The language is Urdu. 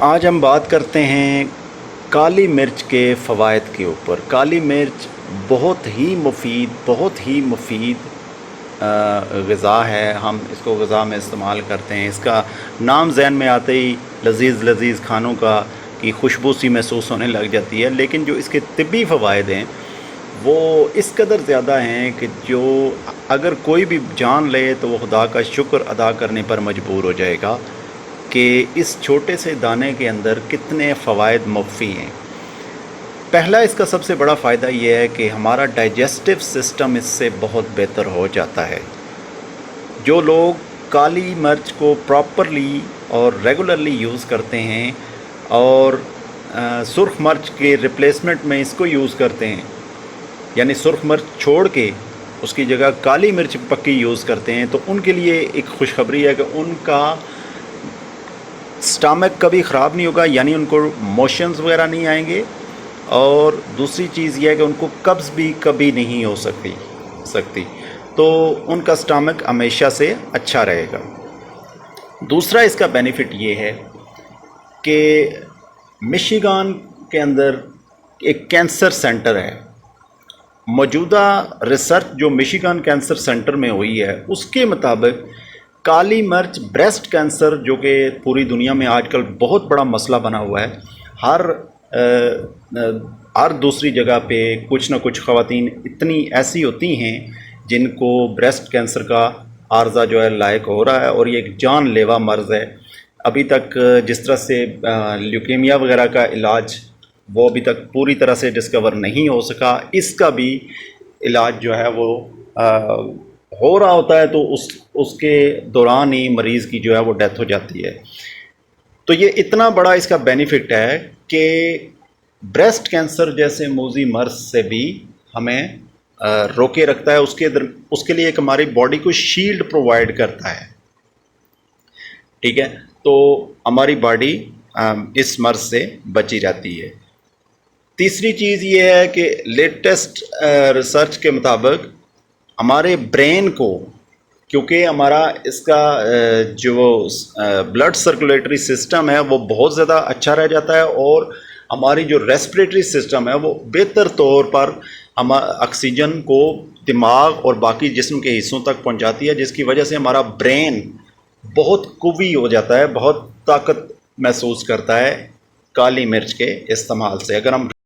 آج ہم بات کرتے ہیں کالی مرچ کے فوائد کے اوپر۔ کالی مرچ بہت ہی مفید غذا ہے۔ ہم اس کو غذا میں استعمال کرتے ہیں۔ اس کا نام ذہن میں آتے ہی لذیذ کھانوں کی خوشبو سی محسوس ہونے لگ جاتی ہے، لیکن جو اس کے طبی فوائد ہیں وہ اس قدر زیادہ ہیں کہ جو اگر کوئی بھی جان لے تو وہ خدا کا شکر ادا کرنے پر مجبور ہو جائے گا کہ اس چھوٹے سے دانے کے اندر کتنے فوائد مخفی ہیں۔ پہلا اس کا سب سے بڑا فائدہ یہ ہے کہ ہمارا ڈائجسٹو سسٹم اس سے بہت بہتر ہو جاتا ہے۔ جو لوگ کالی مرچ کو پراپرلی اور ریگولرلی یوز کرتے ہیں اور سرخ مرچ کے ریپلیسمنٹ میں اس کو یوز کرتے ہیں، یعنی سرخ مرچ چھوڑ کے اس کی جگہ کالی مرچ پکی یوز کرتے ہیں، تو ان کے لیے ایک خوشخبری ہے کہ ان کا سٹامک کبھی خراب نہیں ہوگا، یعنی ان کو موشنز وغیرہ نہیں آئیں گے، اور دوسری چیز یہ ہے کہ ان کو قبض بھی کبھی نہیں ہو سکتی، تو ان کا سٹامک ہمیشہ سے اچھا رہے گا۔ دوسرا اس کا بینیفٹ یہ ہے کہ مشیگان کے اندر ایک کینسر سینٹر ہے۔ موجودہ ریسرچ جو مشیگان کینسر سینٹر میں ہوئی ہے اس کے مطابق کالی مرچ بریسٹ کینسر، جو کہ پوری دنیا میں آج کل بہت بڑا مسئلہ بنا ہوا ہے، ہر دوسری جگہ پہ کچھ نہ کچھ خواتین اتنی ایسی ہوتی ہیں جن کو بریسٹ کینسر کا عارضہ جو ہے لاحق ہو رہا ہے، اور یہ ایک جان لیوا مرض ہے۔ ابھی تک جس طرح سے لیوکیمیا وغیرہ کا علاج وہ ابھی تک پوری طرح سے ڈسکور نہیں ہو سکا، اس کا بھی علاج جو ہے وہ ہو رہا ہوتا ہے، تو اس کے دوران ہی مریض کی جو ہے وہ ڈیتھ ہو جاتی ہے۔ تو یہ اتنا بڑا اس کا بینیفٹ ہے کہ بریسٹ کینسر جیسے موذی مرض سے بھی ہمیں روکے رکھتا ہے، اس کے لیے ایک ہماری باڈی کو شیلڈ پرووائڈ کرتا ہے، ٹھیک ہے، تو ہماری باڈی اس مرض سے بچی رہتی ہے۔ تیسری چیز یہ ہے کہ لیٹسٹ ریسرچ کے مطابق ہمارے برین کو، کیونکہ ہمارا اس کا جو بلڈ سرکولیٹری سسٹم ہے وہ بہت زیادہ اچھا رہ جاتا ہے، اور ہماری جو ریسپریٹری سسٹم ہے وہ بہتر طور پر ہم آکسیجن کو دماغ اور باقی جسم کے حصوں تک پہنچاتی ہے، جس کی وجہ سے ہمارا برین بہت قوی ہو جاتا ہے، بہت طاقت محسوس کرتا ہے کالی مرچ کے استعمال سے۔ اگر ہم